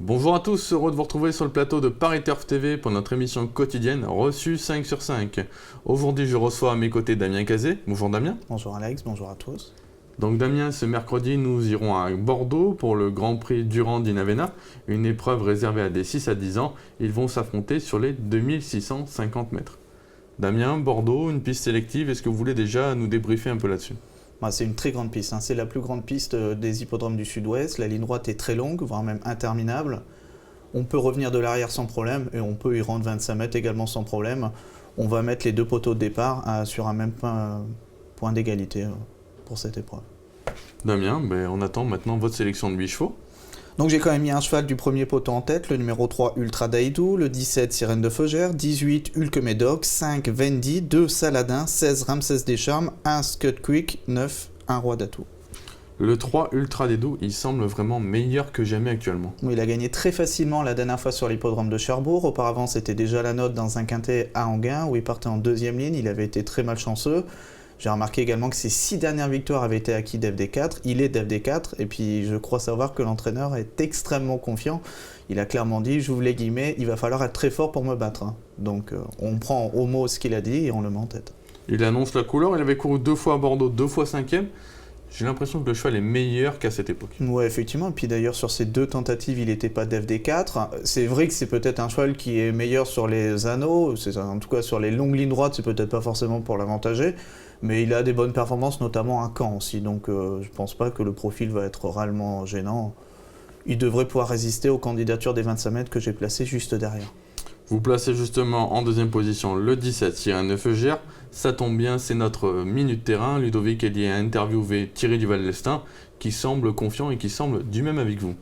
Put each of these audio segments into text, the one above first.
Bonjour à tous, heureux de vous retrouver sur le plateau de Paris Turf TV pour notre émission quotidienne reçue 5 sur 5. Aujourd'hui, je reçois à mes côtés Damien Cazet. Bonjour Damien. Bonjour Alex, bonjour à tous. Donc Damien, ce mercredi, nous irons à Bordeaux pour le Grand Prix Durand d'Inavena, une épreuve réservée à des 6 à 10 ans. Ils vont s'affronter sur les 2650 mètres. Damien, Bordeaux, une piste sélective, est-ce que vous voulez déjà nous débriefer un peu là-dessus ? C'est une très grande piste, c'est la plus grande piste des hippodromes du Sud-Ouest. La ligne droite est très longue, voire même interminable. On peut revenir de l'arrière sans problème et on peut y rendre 25 mètres également sans problème. On va mettre les deux poteaux de départ sur un même point d'égalité pour cette épreuve. Damien, on attend maintenant votre sélection de 8 chevaux. Donc j'ai quand même mis un cheval du premier poteau en tête, le numéro 3 Ultra Daidou, le 17 Sirène de Feugère, 18 Hulk Médoc, 5 Vendy, 2 Saladin, 16 Ramsès des Charmes, 1 Scud Quick, 9 1 Roi d'Atout. Le 3 Ultra Daidou, il semble vraiment meilleur que jamais actuellement. Oui, il a gagné très facilement la dernière fois sur l'hippodrome de Cherbourg. Auparavant, c'était déjà la note dans un quintet à Anguin où il partait en deuxième ligne. Il avait été très malchanceux. J'ai remarqué également que ses 6 dernières victoires avaient été acquises d'FD4. Il est d'FD4 et puis je crois savoir que l'entraîneur est extrêmement confiant. Il a clairement dit, j'ouvre les guillemets, il va falloir être très fort pour me battre. Donc on prend au mot ce qu'il a dit et on le met en tête. Il annonce la couleur, il avait couru 2 fois à Bordeaux, 2 fois 5e. J'ai l'impression que le cheval est meilleur qu'à cette époque. Ouais, effectivement. Et puis d'ailleurs, sur ces 2 tentatives, il n'était pas d'FD4. C'est vrai que c'est peut-être un cheval qui est meilleur sur les anneaux. En tout cas, sur les longues lignes droites, c'est peut-être pas forcément pour l'avantager. Mais il a des bonnes performances, notamment à Caen aussi. Donc je pense pas que le profil va être réellement gênant. Il devrait pouvoir résister aux candidatures des 25 mètres que j'ai placées juste derrière. Vous placez justement en deuxième position le 17 Sirène de Feugère. Ça tombe bien, c'est notre minute terrain. Ludovic Elie a interviewé Thierry Duval-Lestin qui semble confiant et qui semble du même avec vous.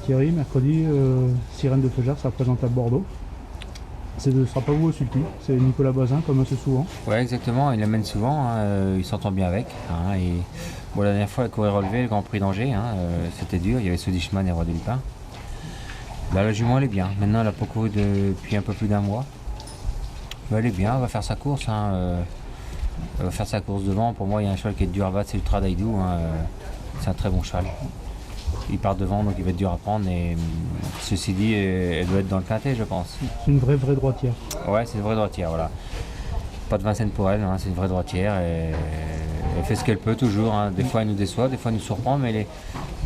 Thierry, mercredi, Sirène de Feugère sera présentée à Bordeaux. Ce ne sera pas vous au sulky, c'est Nicolas Bazin comme assez souvent. Oui, exactement, il l'amène souvent, il s'entend bien avec. La dernière fois, il courait relevé le Grand Prix d'Angers, c'était dur, il y avait Sodichman et Roi de Lupin. Là, la jument, elle est bien. Maintenant, elle a pas couru depuis un peu plus d'un mois. Elle est bien, elle va faire sa course. Elle va faire sa course devant. Pour moi, il y a un cheval qui est dur à battre, c'est Ultra Daidou. C'est un très bon cheval. Il part devant, donc il va être dur à prendre. Et ceci dit, elle doit être dans le quintet, je pense. C'est une vraie droitière. Ouais, c'est une vraie droitière, voilà. Pas de Vincennes pour elle, c'est une vraie droitière. Et elle fait ce qu'elle peut toujours. Des fois, elle nous déçoit, des fois, elle nous surprend, mais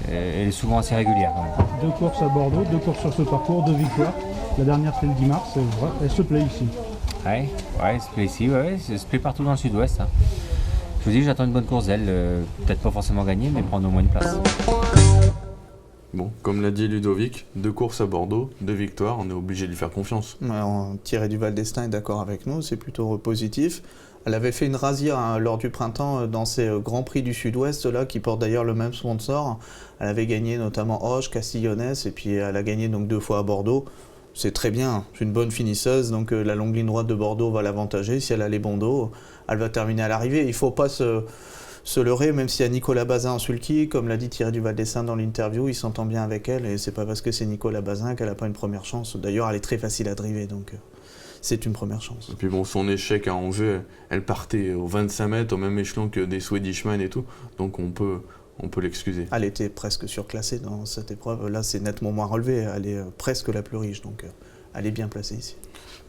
elle est souvent assez régulière. Quand même. 2 courses à Bordeaux, 2 courses sur ce parcours, 2 victoires. La dernière, c'est le 10 mars, elle se plaît ici. Ouais, elle se plaît ici, elle se plaît partout dans le Sud-Ouest. Je vous dis, j'attends une bonne course d'elle. Peut-être pas forcément gagner, mais prendre au moins une place. Bon, comme l'a dit Ludovic, 2 courses à Bordeaux, 2 victoires, on est obligé de lui faire confiance. Thierry Duval-Lestin est d'accord avec nous, c'est plutôt positif. Elle avait fait une razzière lors du printemps dans ces Grands Prix du Sud-Ouest là, qui portent d'ailleurs le même sponsor. Elle avait gagné notamment Hoche, Castillonnès et puis elle a gagné donc 2 fois à Bordeaux. C'est très bien, c'est une bonne finisseuse, donc la longue ligne droite de Bordeaux va l'avantager. Si elle a les bons dos, elle va terminer à l'arrivée. Il ne faut pas se leurrer, même s'il y a Nicolas Bazin en sulky, comme l'a dit Thierry Duval-Lestin dans l'interview, il s'entend bien avec elle et c'est pas parce que c'est Nicolas Bazin qu'elle n'a pas une première chance. D'ailleurs, elle est très facile à driver, donc c'est une première chance. Et puis bon, son échec à Angers, elle partait aux 25 mètres, au même échelon que des Swedishman et tout, donc on peut l'excuser. Elle était presque surclassée dans cette épreuve, là c'est nettement moins relevé, elle est presque la plus riche, donc elle est bien placée ici.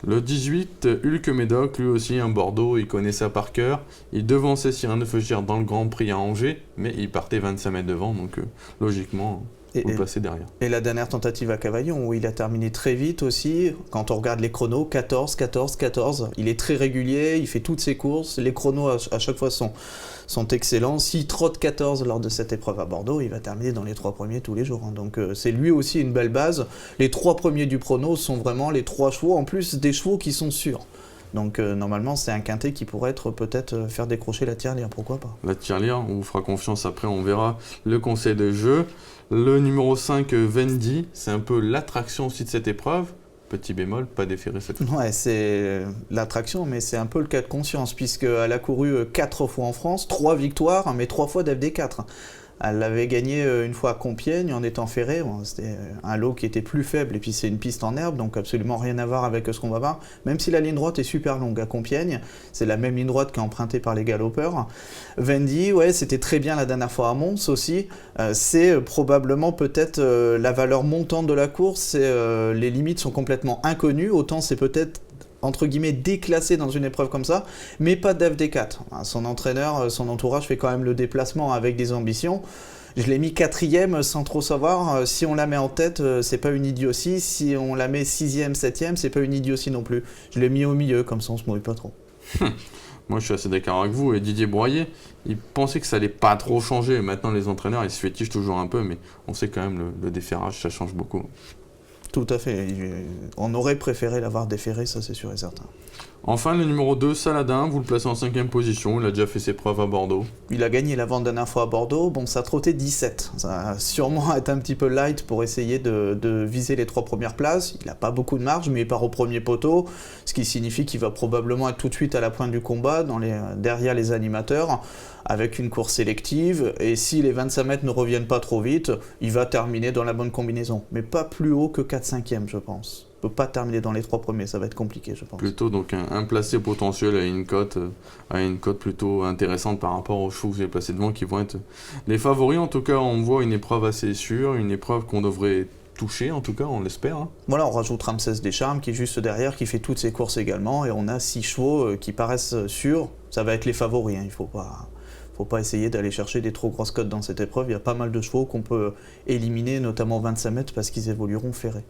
Le 18, Hulk Médoc, lui aussi un Bordeaux, il connaît ça par cœur. Il devançait Sirène de Feugère dans le Grand Prix à Angers, mais il partait 25 mètres devant, donc logiquement, vous le placez derrière. Et la dernière tentative à Cavaillon, où il a terminé très vite aussi, quand on regarde les chronos, 14, 14, 14, il est très régulier, il fait toutes ses courses, les chronos à chaque fois sont excellents. S'il trotte 14 lors de cette épreuve à Bordeaux, il va terminer dans les 3 premiers tous les jours. Donc c'est lui aussi une belle base. Les 3 premiers du prono sont vraiment les 3 chevaux, en plus des chevaux qui sont sûrs. Donc normalement c'est un quintet qui pourrait peut-être faire décrocher la tirelire, pourquoi pas. La tirelire, on vous fera confiance après, on verra le conseil de jeu. Le numéro 5, Vendy, c'est un peu l'attraction aussi de cette épreuve. Petit bémol, pas déféré cette fois. Ouais, c'est l'attraction, mais c'est un peu le cas de conscience, puisqu'elle a couru 4 fois en France, 3 victoires, mais 3 fois d'FD4. Elle l'avait gagné une fois à Compiègne en étant ferrée. Bon, c'était un lot qui était plus faible et puis c'est une piste en herbe, donc absolument rien à voir avec ce qu'on va voir. Même si la ligne droite est super longue à Compiègne, c'est la même ligne droite qui est empruntée par les galopeurs. Vendy, ouais, c'était très bien la dernière fois à Mons aussi. C'est probablement peut-être la valeur montante de la course. Les limites sont complètement inconnues. Autant c'est peut-être entre guillemets déclassé dans une épreuve comme ça, mais pas d'FD4. Son entraîneur, son entourage fait quand même le déplacement avec des ambitions. Je l'ai mis 4e sans trop savoir. Si on la met en tête, c'est pas une idiotie. Si on la met 6e, 7e, c'est pas une idiotie non plus. Je l'ai mis au milieu, comme ça on se mouille pas trop. Moi, je suis assez d'accord avec vous. Et Didier Broyer, il pensait que ça allait pas trop changer. Maintenant, les entraîneurs, ils se fétichent toujours un peu, mais on sait quand même le déferrage, ça change beaucoup. Tout à fait. On aurait préféré l'avoir déféré, ça c'est sûr et certain. Enfin, le numéro 2, Saladin, vous le placez en 5e position. Il a déjà fait ses preuves à Bordeaux. Il a gagné l'avant-dernière fois à Bordeaux. Bon, ça a trotté 17. Ça va sûrement être un petit peu light pour essayer de viser les 3 premières places. Il n'a pas beaucoup de marge, mais il part au premier poteau, ce qui signifie qu'il va probablement être tout de suite à la pointe du combat, derrière les animateurs, avec une course sélective. Et si les 25 mètres ne reviennent pas trop vite, il va terminer dans la bonne combinaison. Mais pas plus haut que 4/5e, je pense. Il ne peut pas terminer dans les 3 premiers, ça va être compliqué, je pense. Plutôt donc un placé potentiel à une cote plutôt intéressante par rapport aux chevaux que vous avez placés devant, qui vont être les favoris. En tout cas, on voit une épreuve assez sûre, une épreuve qu'on devrait toucher, en tout cas, on l'espère. Hein. Voilà, on rajoute Ramsès Descharmes qui est juste derrière, qui fait toutes ses courses également, et on a 6 chevaux qui paraissent sûrs. Ça va être les favoris, hein. Il faut pas essayer d'aller chercher des trop grosses cotes dans cette épreuve. Il y a pas mal de chevaux qu'on peut éliminer, notamment 25 mètres, parce qu'ils évolueront ferrés.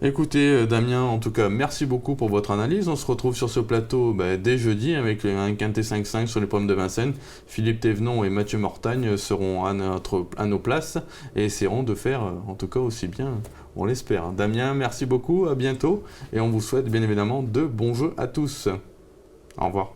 Écoutez, Damien, en tout cas, merci beaucoup pour votre analyse. On se retrouve sur ce plateau dès jeudi avec un quintet 5-5 sur les pommes de Vincennes. Philippe Thévenon et Mathieu Mortagne seront à nos places et essaieront de faire, en tout cas, aussi bien, on l'espère. Damien, merci beaucoup, à bientôt et on vous souhaite bien évidemment de bons jeux à tous. Au revoir.